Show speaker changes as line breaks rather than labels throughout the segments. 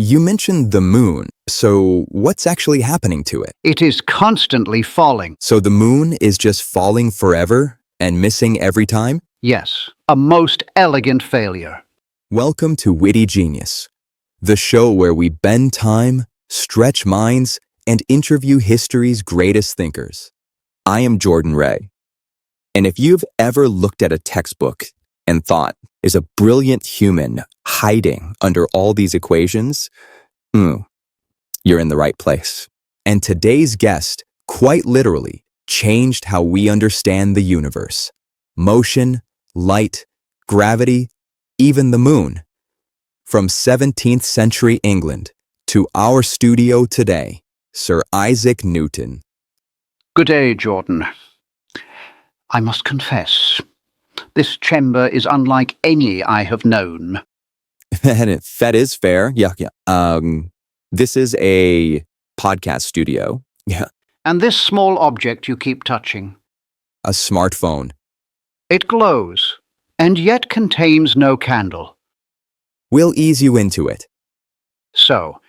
You mentioned the moon, so what's actually happening to it?
It is constantly falling.
So the moon is just falling forever and missing every time?
Yes, a most elegant failure.
Welcome to Witty Genius, the show where we bend time, stretch minds, and interview history's greatest thinkers. I am Jordan Ray. And if you've ever looked at a textbook and thought, is a brilliant human hiding under all these equations? You're in the right place. And today's guest, quite literally, changed how we understand the universe. Motion, light, gravity, even the moon. From 17th century England to our studio today, Sir Isaac Newton.
Good day, Jordan. I must confess, this chamber is unlike any I have known.
That is fair. Yeah. This is a podcast studio. Yeah.
And this small object you keep touching.
A smartphone.
It glows, and yet contains no candle.
We'll ease you into it.
So,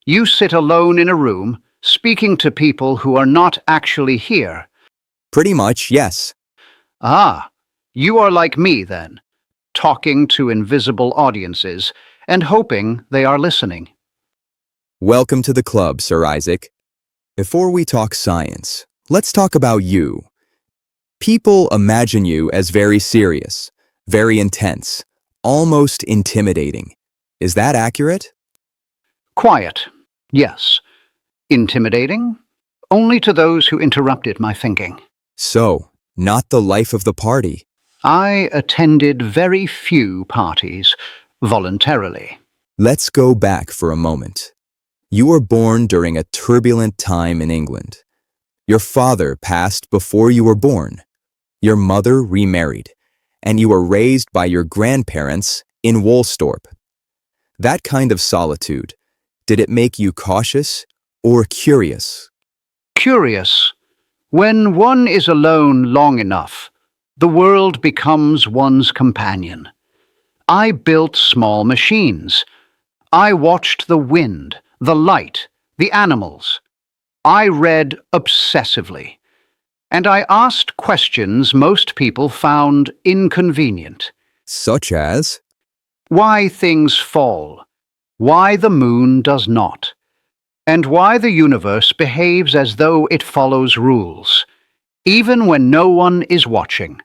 you sit alone in a room, speaking to people who are not actually here.
Pretty much, yes.
Ah, you are like me then, talking to invisible audiences and hoping they are listening.
Welcome to the club, Sir Isaac. Before we talk science, let's talk about you. People imagine you as very serious, very intense, almost intimidating. Is that accurate?
Quiet, yes. Intimidating? Only to those who interrupted my thinking.
So, not the life of the party.
I attended very few parties, voluntarily.
Let's go back for a moment. You were born during a turbulent time in England. Your father passed before you were born. Your mother remarried, and you were raised by your grandparents in Woolsthorpe. That kind of solitude, did it make you cautious or curious?
Curious. When one is alone long enough, the world becomes one's companion. I built small machines. I watched the wind, the light, the animals. I read obsessively. And I asked questions most people found inconvenient.
Such as?
Why things fall, why the moon does not, and why the universe behaves as though it follows rules, even when no one is watching.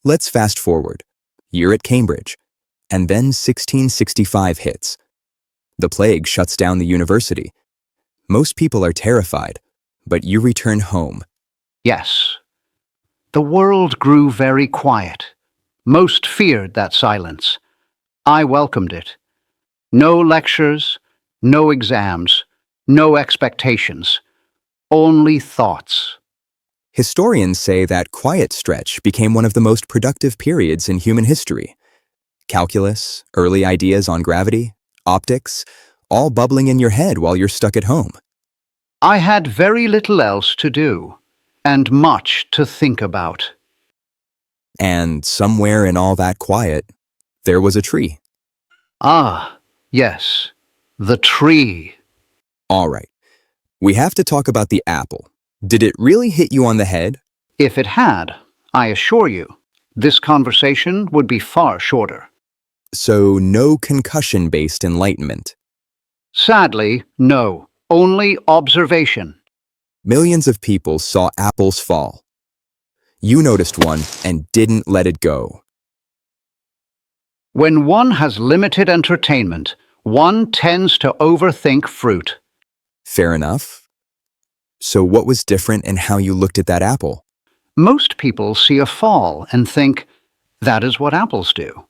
Let's fast forward. You're at Cambridge, and then 1665 hits. The plague shuts down the university. Most people are terrified, but you return home.
Yes. The world grew very quiet. Most feared that silence. I welcomed it. No lectures, no exams, no expectations, only thoughts.
Historians say that quiet stretch became one of the most productive periods in human history. Calculus, early ideas on gravity, optics, all bubbling in your head while you're stuck at home.
I had very little else to do, and much to think about.
And somewhere in all that quiet, there was a tree.
Ah, yes, the tree.
All right, we have to talk about the apple. Did it really hit you on the head?
If it had, I assure you, this conversation would be far shorter.
So no concussion-based enlightenment.
Sadly, no, only observation.
Millions of people saw apples fall. You noticed one and didn't let it go.
When one has limited entertainment, one tends to overthink fruit.
Fair enough. So what was different in how you looked at that apple?
Most people see a fall and think, that is what apples do.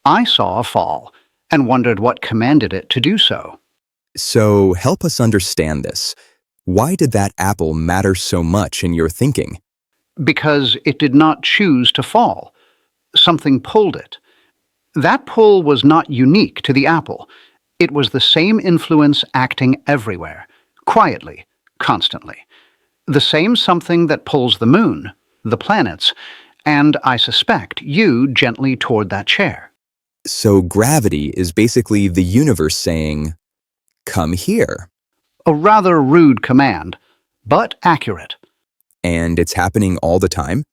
I saw a fall and wondered what commanded it to do so.
So help us understand this. Why did that apple matter so much in your thinking?
Because it did not choose to fall. Something pulled it. That pull was not unique to the apple. It was the same influence acting everywhere, quietly, constantly. The same something that pulls the moon, the planets, and, I suspect, you gently toward that chair.
So gravity is basically the universe saying, come here.
A rather rude command, but accurate.
And it's happening all the time?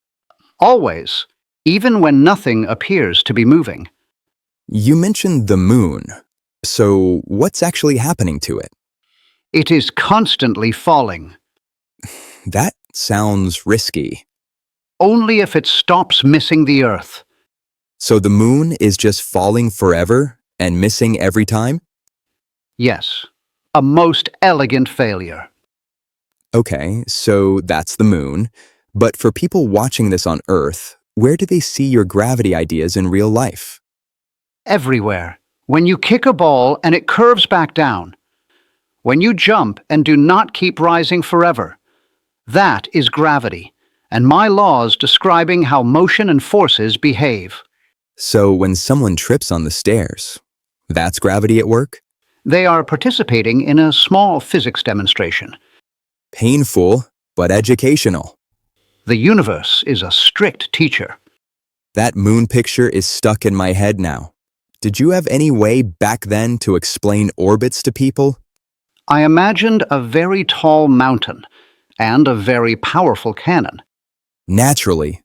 Always, even when nothing appears to be moving.
You mentioned the moon. So what's actually happening to it?
It is constantly falling.
That sounds risky.
Only if it stops missing the Earth.
So the moon is just falling forever and missing every time?
Yes, a most elegant failure.
Okay, so that's the moon. But for people watching this on Earth, where do they see your gravity ideas in real life?
Everywhere. When you kick a ball and it curves back down. When you jump and do not keep rising forever. That is gravity, and my laws describing how motion and forces behave.
So when someone trips on the stairs, that's gravity at work?
They are participating in a small physics demonstration.
Painful, but educational.
The universe is a strict teacher.
That moon picture is stuck in my head now. Did you have any way back then to explain orbits to people?
I imagined a very tall mountain and a very powerful cannon.
Naturally.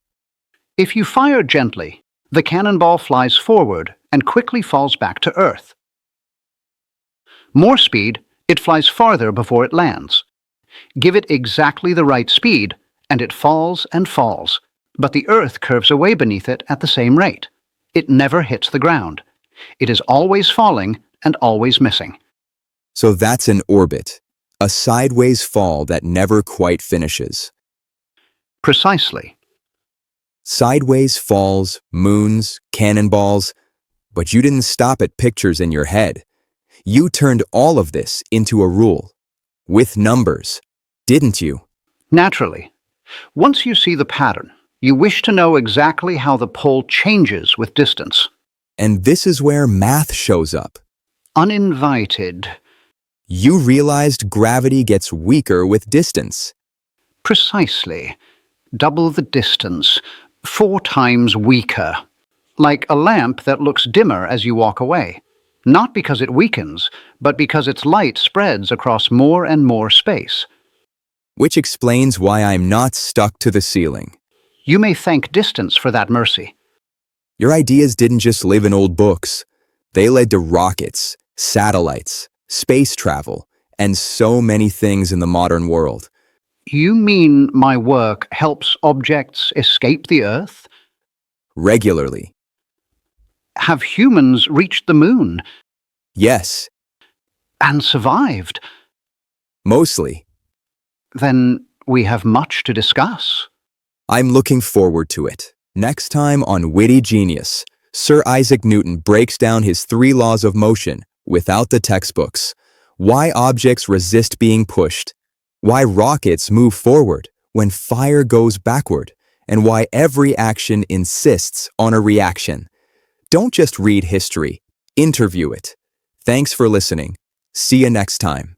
If you fire gently, the cannonball flies forward and quickly falls back to Earth. More speed, it flies farther before it lands. Give it exactly the right speed, and it falls and falls, but the Earth curves away beneath it at the same rate. It never hits the ground. It is always falling and always missing.
So that's an orbit, a sideways fall that never quite finishes.
Precisely.
Sideways falls, moons, cannonballs, but you didn't stop at pictures in your head. You turned all of this into a rule, with numbers, didn't you?
Naturally. Once you see the pattern, you wish to know exactly how the pole changes with distance.
And this is where math shows up.
Uninvited.
You realized gravity gets weaker with distance.
Precisely. Double the distance. 4 times weaker. Like a lamp that looks dimmer as you walk away. Not because it weakens, but because its light spreads across more and more space.
Which explains why I'm not stuck to the ceiling.
You may thank distance for that mercy.
Your ideas didn't just live in old books. They led to rockets, satellites, space travel, and so many things in the modern world.
You mean my work helps objects escape the Earth?
Regularly.
Have humans reached the moon
Yes,
and survived?
mostly.
Then we have much to discuss.
I'm looking forward to it. Next time on Witty Genius, Sir Isaac Newton breaks down his 3 laws of motion without the textbooks. Why objects resist being pushed. Why rockets move forward when fire goes backward. And why every action insists on a reaction. Don't just read history, interview it. Thanks for listening. See you next time.